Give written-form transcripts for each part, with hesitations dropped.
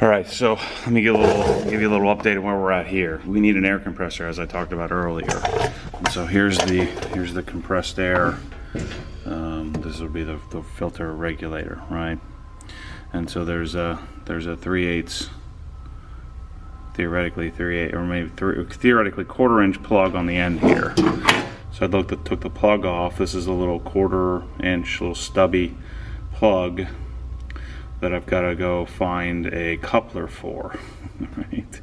All right, so let me give you a little update on where we're at here. We need an air compressor, as I talked about earlier. And so here's the compressed air. This will be the filter regulator, right? And so there's a 3/8, theoretically 3/8, or maybe theoretically 1/4 inch plug on the end here. So I took the plug off. This is a little 1/4 inch, little stubby plug that I've got to go find a coupler for, right?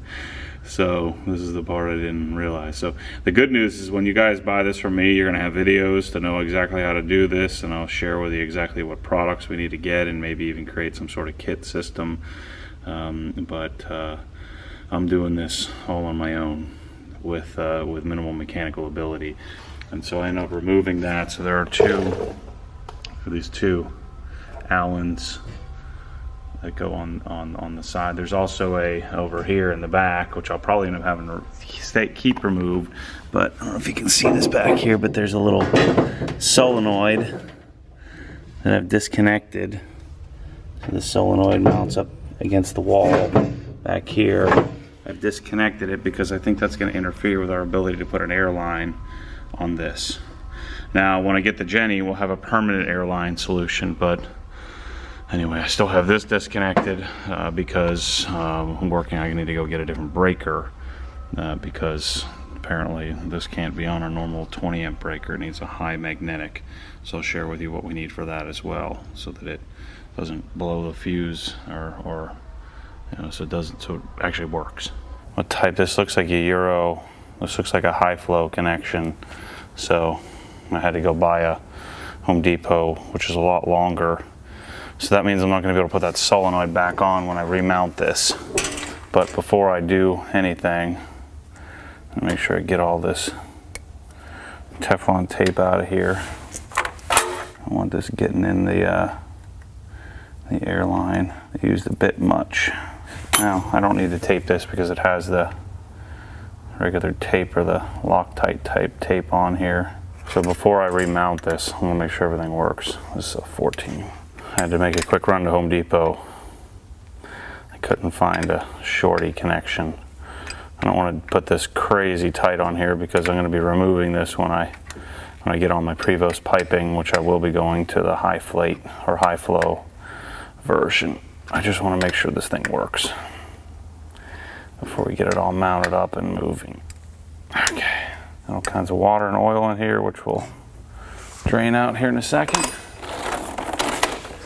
So this is the part I didn't realize. So the good news is when you guys buy this from me, you're going to have videos to know exactly how to do this, and I'll share with you exactly what products we need to get and maybe even create some sort of kit system. But I'm doing this all on my own with minimal mechanical ability. And so I end up removing that. So there are these two Allens that go on the side. There's also a over here in the back, which I'll probably end up having to keep removed. But I don't know if you can see this back here, but there's a little solenoid that I've disconnected. So the solenoid mounts up against the wall back here. I've disconnected it because I think that's going to interfere with our ability to put an air line on this. Now, when I get the Jenny, we'll have a permanent airline solution, but anyway, I still have this disconnected because I'm working. I need to go get a different breaker because apparently this can't be on our normal 20 amp breaker. It needs a high magnetic. So I'll share with you what we need for that as well, so that it doesn't blow the fuse or so it actually works. What type? This looks like a Euro. This looks like a high flow connection. So I had to go buy a Home Depot, which is a lot longer. So that means I'm not going to be able to put that solenoid back on when I remount this. But before I do anything, I'll make sure I get all this Teflon tape out of here. I want this getting in the airline. I used a bit much. Now, I don't need to tape this because it has the regular tape or the Loctite type tape on here. So before I remount this, I'm going to make sure everything works. This is a 14. I had to make a quick run to Home Depot. I couldn't find a shorty connection. I don't want to put this crazy tight on here because I'm going to be removing this when I get on my Prevost piping, which I will be going to the high float or high flow version. I just want to make sure this thing works before we get it all mounted up and moving. Okay, all kinds of water and oil in here, which will drain out here in a second.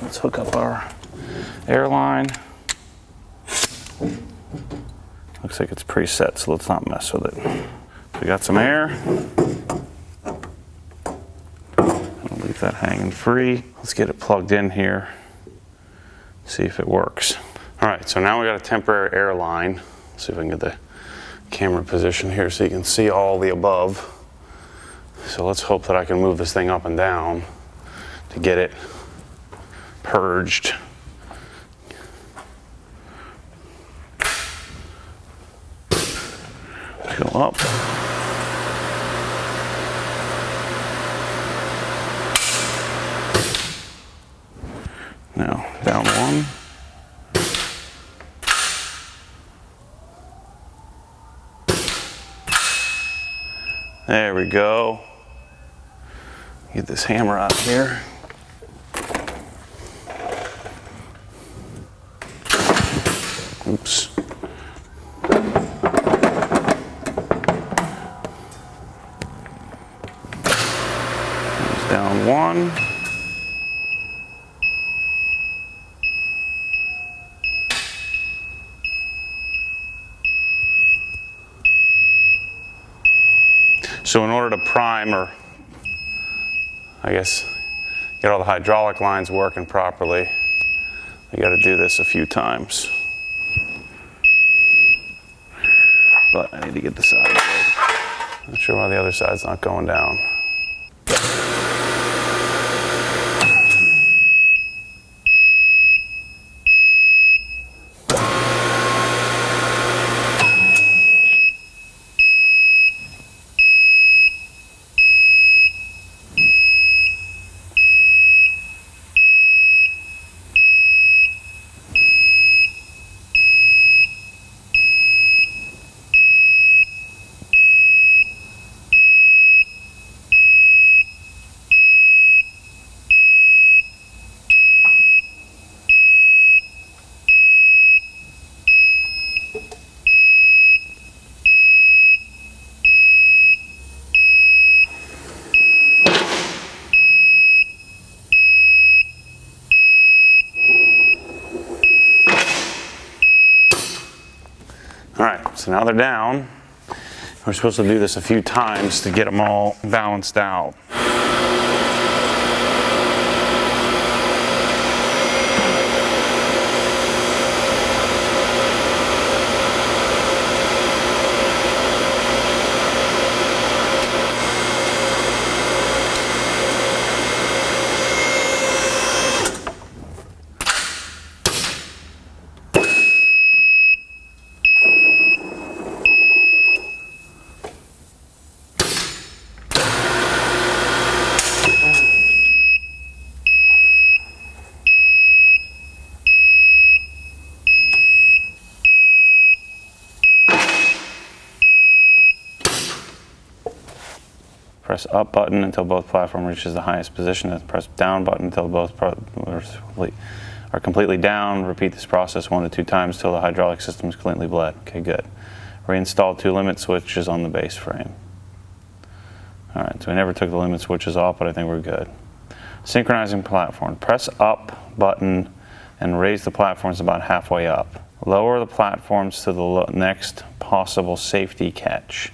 Let's hook up our airline. Looks like it's preset, so let's not mess with it. So we got some air. I'll leave that hanging free. Let's get it plugged in here. See if it works. All right, so now we got a temporary air line. See if I can get the camera position here so you can see all the above. So let's hope that I can move this thing up and down to get it purged. Go up. Now down one. There we go. Get this hammer out here. Oops. Down one. So in order to prime, or I guess get all the hydraulic lines working properly, you got to do this a few times. But I need to get the side good. Not sure why the other side's not going down. so now they're down. We're supposed to do this a few times to get them all balanced out. Press up button until both platform reaches the highest position, and press down button until both are completely down. Repeat this process 1 to 2 times till the hydraulic system is completely bled. Okay, good. Reinstall 2 limit switches on the base frame. All right, so we never took the limit switches off, but I think we're good. Synchronizing platform. Press up button and raise the platforms about halfway up. Lower the platforms to the next possible safety catch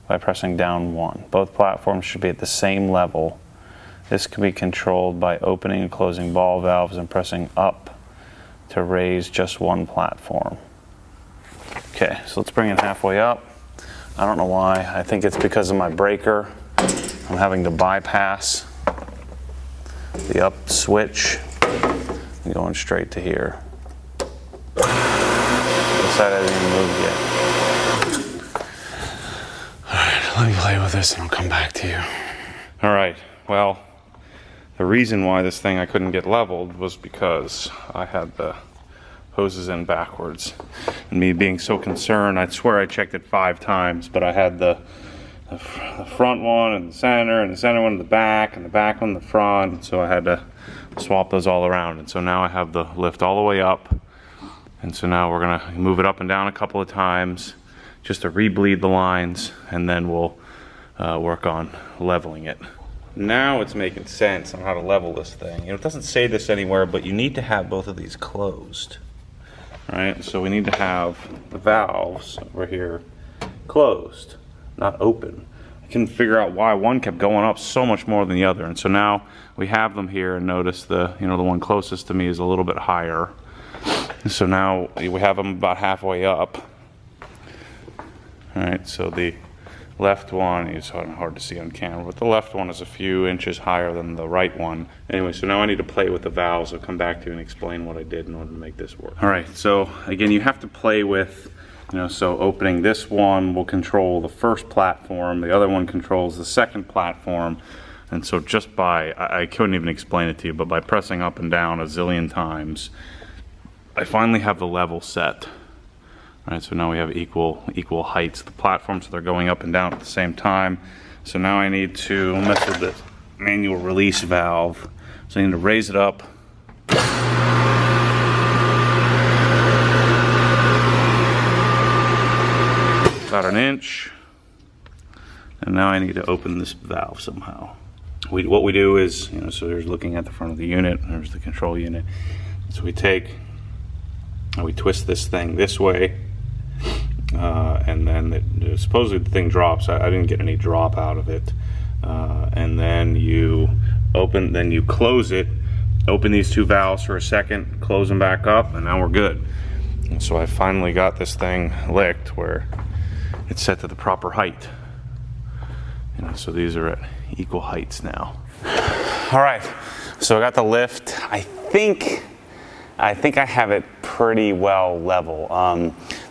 by pressing down 1. Both platforms should be at the same level. This can be controlled by opening and closing ball valves and pressing up to raise just one platform. Okay, so let's bring it halfway up. I don't know why. I think it's because of my breaker. I'm having to bypass the up switch and going straight to here. This side hasn't even moved yet. Let me play with this and I'll come back to you. All right, well, the reason why this thing I couldn't get leveled was because I had the hoses in backwards. And me being so concerned, I swear I checked it 5 times, but I had the front one in the center, and the center one in the back, and the back one in the front, so I had to swap those all around. And so now I have the lift all the way up, and so now we're gonna move it up and down a couple of times just to re-bleed the lines, and then we'll work on leveling it. Now it's making sense on how to level this thing. You know, it doesn't say this anywhere, but you need to have both of these closed. All right, so we need to have the valves over here closed, not open. I couldn't figure out why one kept going up so much more than the other, and so now we have them here, and notice the one closest to me is a little bit higher. And so now we have them about halfway up. All right, so the left one is hard to see on camera, but the left one is a few inches higher than the right one. Anyway, so now I need to play with the valves. I'll come back to you and explain what I did in order to make this work. All right, so again, you have to play with, so opening this one will control the first platform, the other one controls the second platform, and so just by, I couldn't even explain it to you, but by pressing up and down a zillion times, I finally have the level set. All right, so now we have equal heights. The platforms, so they're going up and down at the same time. So now I need to mess with the manual release valve. So I need to raise it up. About an inch. And now I need to open this valve somehow. What we do is, so here's looking at the front of the unit, there's the control unit. So we twist this thing this way. And then supposedly the thing drops. I didn't get any drop out of it. And then you close it, open these 2 valves for a second, close them back up, and now we're good. And so I finally got this thing licked where it's set to the proper height. So these are at equal heights now. All right, so I got the lift. I think I have it pretty well level.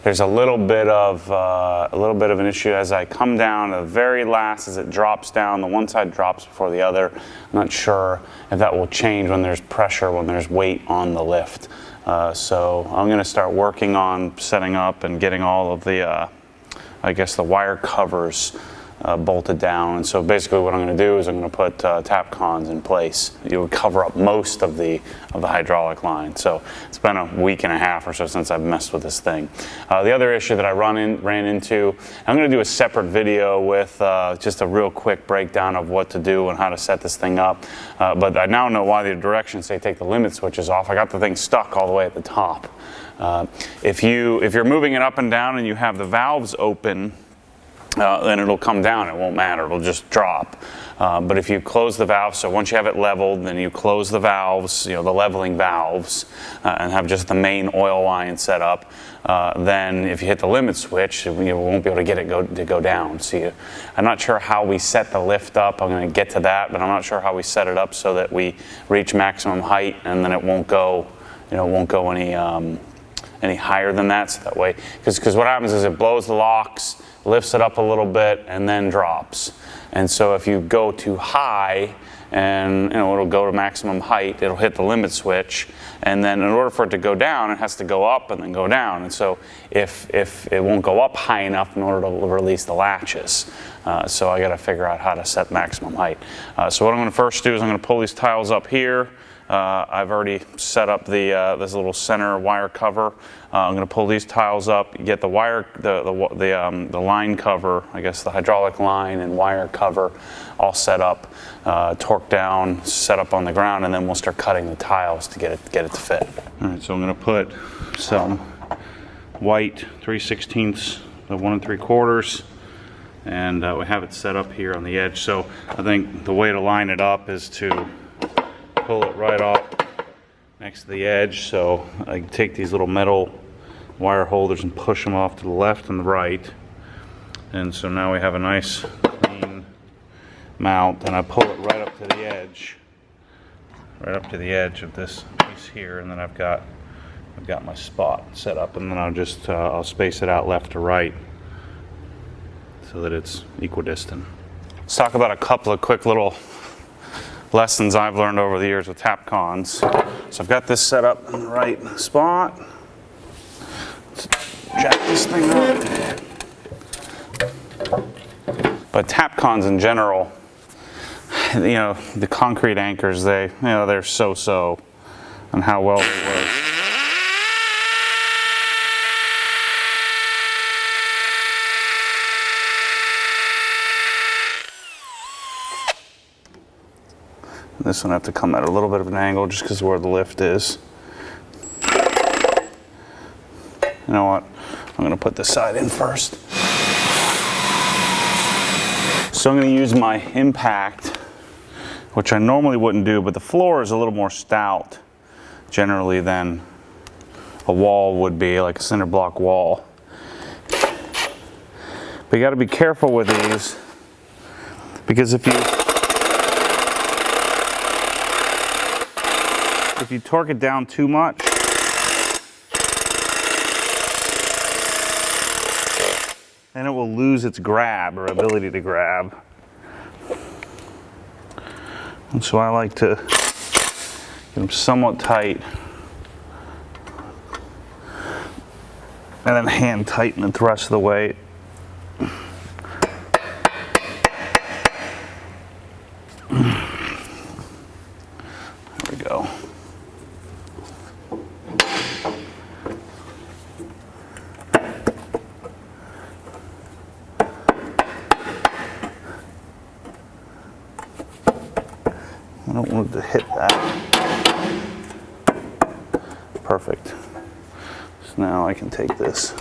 There's a little bit of an issue as I come down. The very last, as it drops down, the one side drops before the other. I'm not sure if that will change when there's pressure, when there's weight on the lift. So I'm going to start working on setting up and getting all of the, the wire covers bolted down. And so basically what I'm going to do is I'm going to put tap cons in place. You would cover up most of the hydraulic line. So it's been a week and a half or so since I've messed with this thing. The other issue that I ran into, I'm going to do a separate video with just a real quick breakdown of what to do and how to set this thing up. But I now know why the directions say take the limit switches off. I got the thing stuck all the way at the top. If you're moving it up and down and you have the valves open, then it'll come down, it won't matter, it'll just drop. But if you close the valves, so once you have it leveled, then you close the valves, the leveling valves, and have just the main oil line set up, then if you hit the limit switch, you won't be able to get it to go down. So I'm not sure how we set the lift up, I'm going to get to that, but I'm not sure how we set it up so that we reach maximum height and then it won't go, any higher than that, so that way, because what happens is it blows the locks, lifts it up a little bit, and then drops. And so if you go too high, and it'll go to maximum height, it'll hit the limit switch, and then in order for it to go down, it has to go up and then go down. And so if it won't go up high enough in order to release the latches. So I got to figure out how to set maximum height. So what I'm going to first do is I'm going to pull these tiles up here. I've already set up this little center wire cover. I'm going to pull these tiles up, get the wire, the line cover, I guess the hydraulic line and wire cover all set up, torqued down, set up on the ground, and then we'll start cutting the tiles to get it to fit. All right, so I'm going to put some white 3/16 to 1 3/4, and we have it set up here on the edge. So I think the way to line it up is to pull it right off next to the edge. So I take these little metal wire holders and push them off to the left and the right. And so now we have a nice clean mount, and I pull it right up to the edge of this piece here, and then I've got my spot set up, and then I'll space it out left to right so that it's equidistant. Let's talk about a couple of quick little lessons I've learned over the years with tap cons. So I've got this set up in the right spot. Let's jack this thing up. But tap cons in general, the concrete anchors, they're so-so on how well they work. This one I have to come at a little bit of an angle just because of where the lift is. You know what? I'm going to put this side in first. So I'm going to use my impact, which I normally wouldn't do, but the floor is a little more stout generally than a wall would be, like a cinder block wall. But you got to be careful with these, because if you torque it down too much, then it will lose its grab or ability to grab. And so I like to get them somewhat tight and then hand tighten it the rest of the way. There we go. I don't want it to hit that. Perfect. So now I can take this.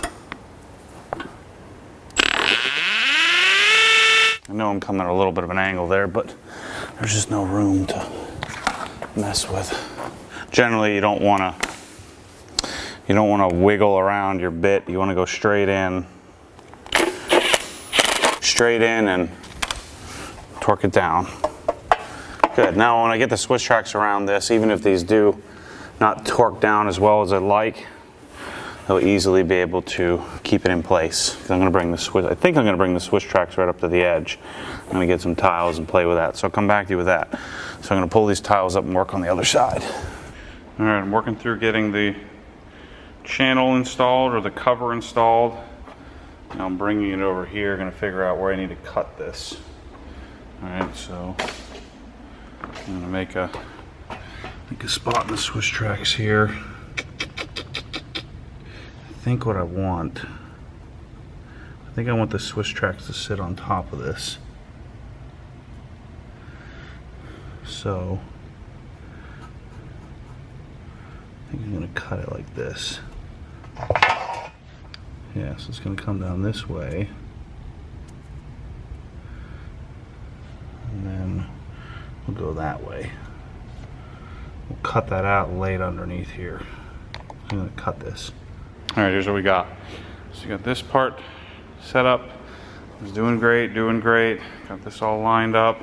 I know I'm coming at a little bit of an angle there, but there's just no room to mess with. Generally, you don't want to wiggle around your bit. You want to go straight in and torque it down. Good. Now when I get the switch tracks around this, even if these do not torque down as well as I'd like, they'll easily be able to keep it in place. I think I'm going to bring the switch tracks right up to the edge. I'm going to get some tiles and play with that. So I'll come back to you with that. So I'm going to pull these tiles up and work on the other side. All right, I'm working through getting the channel installed or the cover installed Now I'm bringing it over here, gonna figure out where I need to cut this. All right, so I'm gonna make a spot in the Swiss tracks here. I think what I want, I want the Swiss tracks to sit on top of this. So I think I'm gonna cut it like this. Yeah, so it's going to come down this way, and then we'll go that way. We'll cut that out and lay it underneath here. I'm going to cut this. All right, here's what we got. So you got this part set up. It's doing great, doing great. Got this all lined up.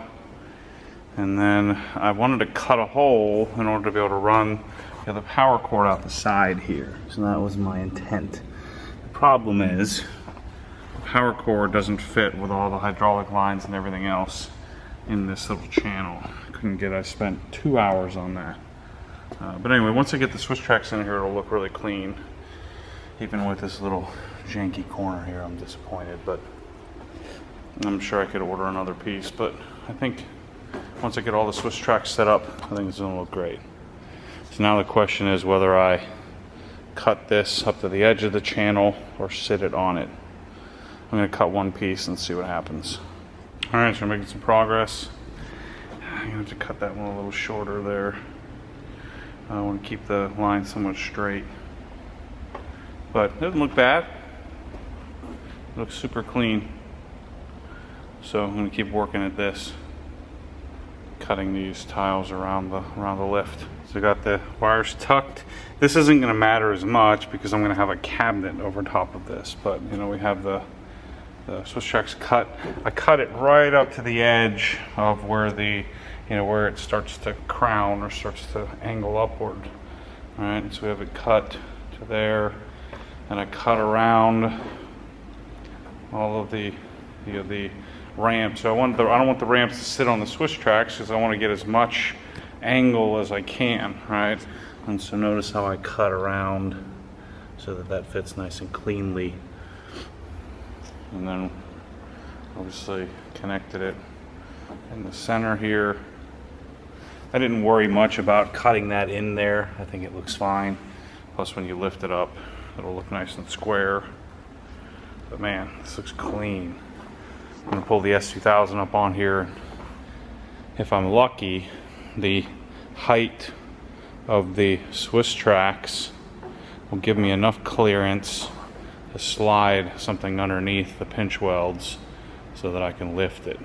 And then I wanted to cut a hole in order to be able to run the power cord out the side here. So that was my intent. Problem is, the power cord doesn't fit with all the hydraulic lines and everything else in this little channel. I spent 2 hours on that. But anyway, once I get the Swiss tracks in here, it'll look really clean. Even with this little janky corner here, I'm disappointed, but I'm sure I could order another piece. But I think once I get all the Swiss tracks set up, I think it's gonna look great. So now the question is whether I cut this up to the edge of the channel or sit it on it. I'm going to cut one piece and see what happens. Alright, so I'm making some progress. I'm going to have to cut that one a little shorter there. I want to keep the line somewhat straight. But it doesn't look bad. It looks super clean. So I'm going to keep working at this, cutting these tiles around the lift. So I got the wires tucked. This isn't going to matter as much because I'm going to have a cabinet over top of this. But you know, we have the Swiss tracks cut. I cut it right up to the edge of where where it starts to crown or starts to angle upward. All right, so we have it cut to there, and I cut around all of the ramps. So I don't want the ramps to sit on the Swiss tracks because I want to get as much angle as I can, right? And so notice how I cut around so that fits nice and cleanly. And then obviously connected it in the center here. I didn't worry much about cutting that in there. I think it looks fine. Plus when you lift it up, it'll look nice and square. But man, this looks clean. I'm gonna pull the S2000 up on here. If I'm lucky, the height of the Swiss tracks will give me enough clearance to slide something underneath the pinch welds so that I can lift it.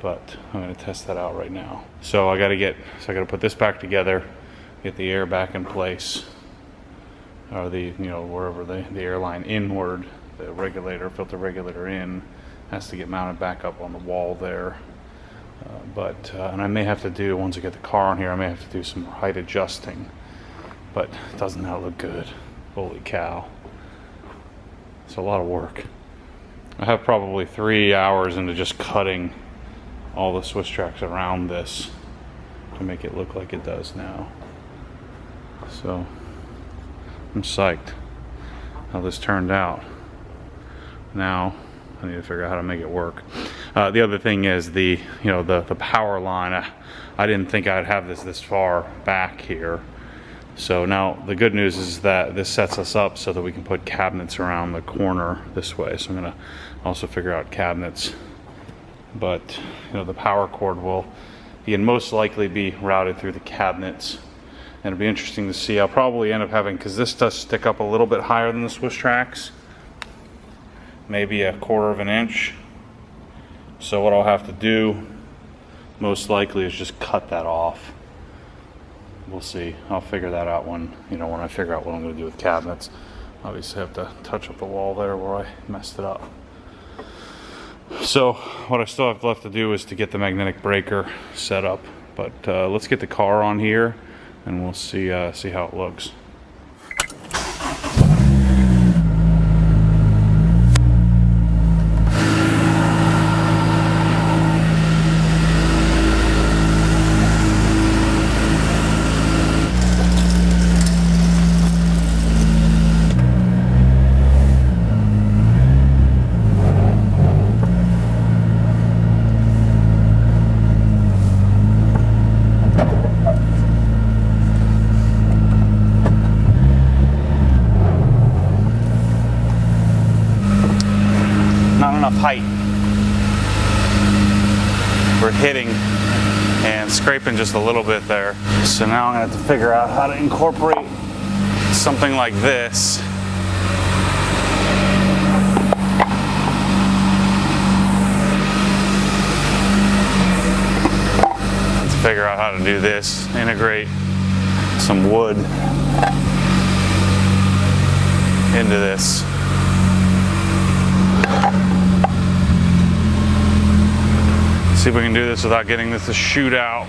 But I'm going to test that out right now. So I got to put this back together, get the air back in place, or wherever the airline inward, the regulator, filter regulator in, has to get mounted back up on the wall there. And I may have to do, once I get the car on here, I may have to do some height adjusting. But doesn't that look good? Holy cow. It's a lot of work. I have probably 3 hours into just cutting all the Swiss tracks around this to make it look like it does now. So I'm psyched how this turned out. Now I need to figure out how to make it work. The other thing is the power line. I didn't think I'd have this far back here. So now the good news is that this sets us up so that we can put cabinets around the corner this way. So I'm gonna also figure out cabinets. But the power cord will most likely be routed through the cabinets. And it'll be interesting to see. I'll probably end up having, because this does stick up a little bit higher than the Swiss tracks, maybe 1/4 of an inch. So what I'll have to do most likely is just cut that off. We'll see. I'll figure that out when I figure out what I'm going to do with cabinets. Obviously I have to touch up the wall there where I messed it up. So what I still have left to do is to get the magnetic breaker set up. But let's get the car on here and we'll see how it looks. and scraping just a little bit there. So now I'm gonna have to figure out how to incorporate something like this. Let's figure out how to do this, integrate some wood into this. See if we can do this without getting this to shoot out.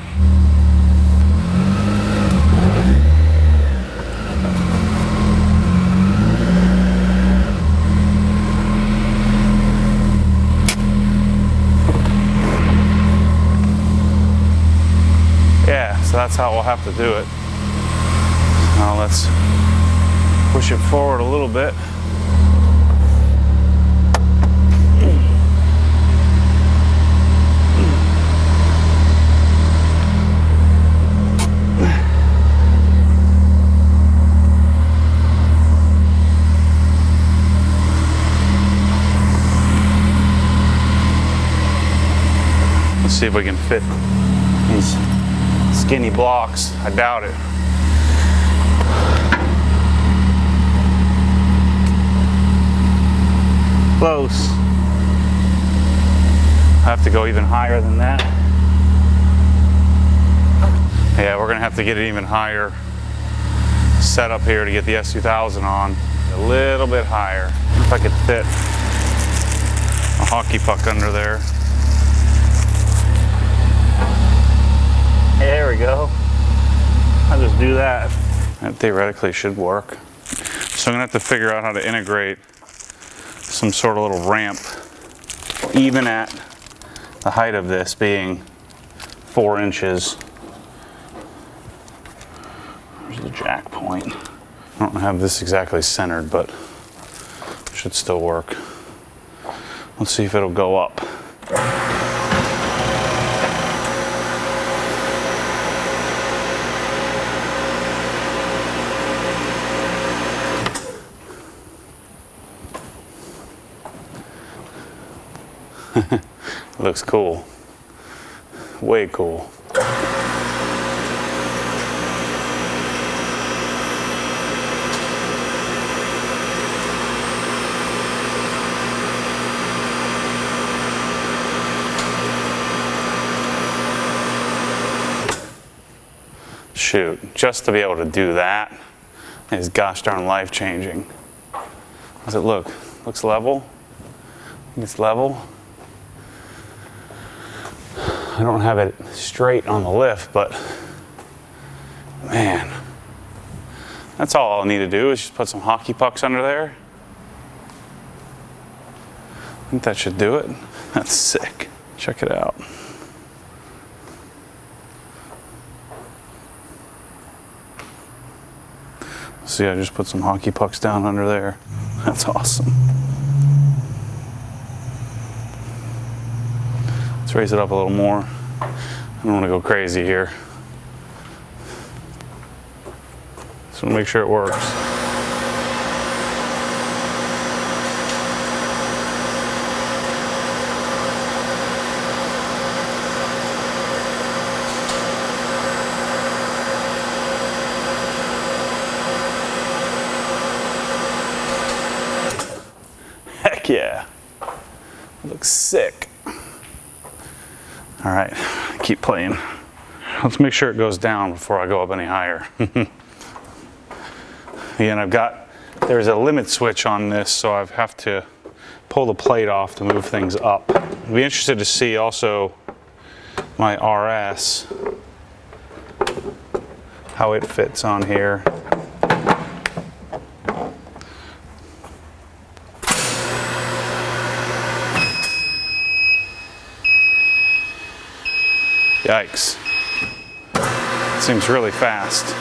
Yeah, so that's how we'll have to do it. Now let's push it forward a little bit. Let's see if we can fit these skinny blocks. I doubt it. Close. I have to go even higher than that. Yeah, we're gonna have to get it even higher. Set up here to get the S2000 on. A little bit higher. If I could fit a hockey puck under there. There we go. I'll just do that. That theoretically should work. So I'm gonna have to figure out how to integrate some sort of little ramp, even at the height of this being 4 inches. There's the jack point. I don't have this exactly centered, but it should still work. Let's see if it'll go up. Looks cool. Way cool. Shoot, just to be able to do that is gosh darn life-changing. Does it look? Looks level? It's level. I don't have it straight on the lift, but man, that's all I'll need to do is just put some hockey pucks under there. I think that should do it. That's sick. Check it out. See, I just put some hockey pucks down under there. That's awesome. Let's raise it up a little more. I don't want to go crazy here. Just want to make sure it works. Heck yeah. It looks sick. All right, keep playing. Let's make sure it goes down before I go up any higher. Again, there's a limit switch on this, so I have to pull the plate off to move things up. I'd be interested to see also my RS, how it fits on here. Yikes. Seems really fast.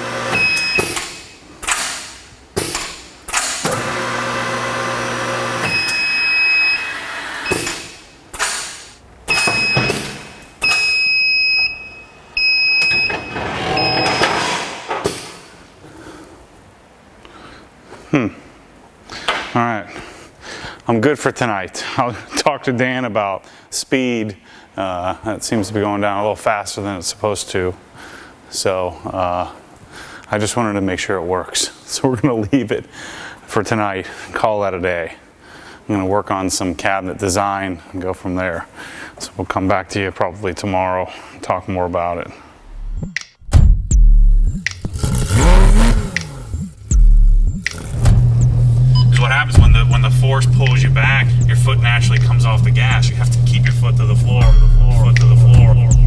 All right. I'm good for tonight. I'll talk to Dan about speed. That seems to be going down a little faster than it's supposed to. So I just wanted to make sure it works. So we're going to leave it for tonight, call that a day. I'm going to work on some cabinet design and go from there. So we'll come back to you probably tomorrow and talk more about it. Because what happens when the force pulls you back, your foot naturally comes off the gas. You have to keep your foot to the floor, foot to the floor.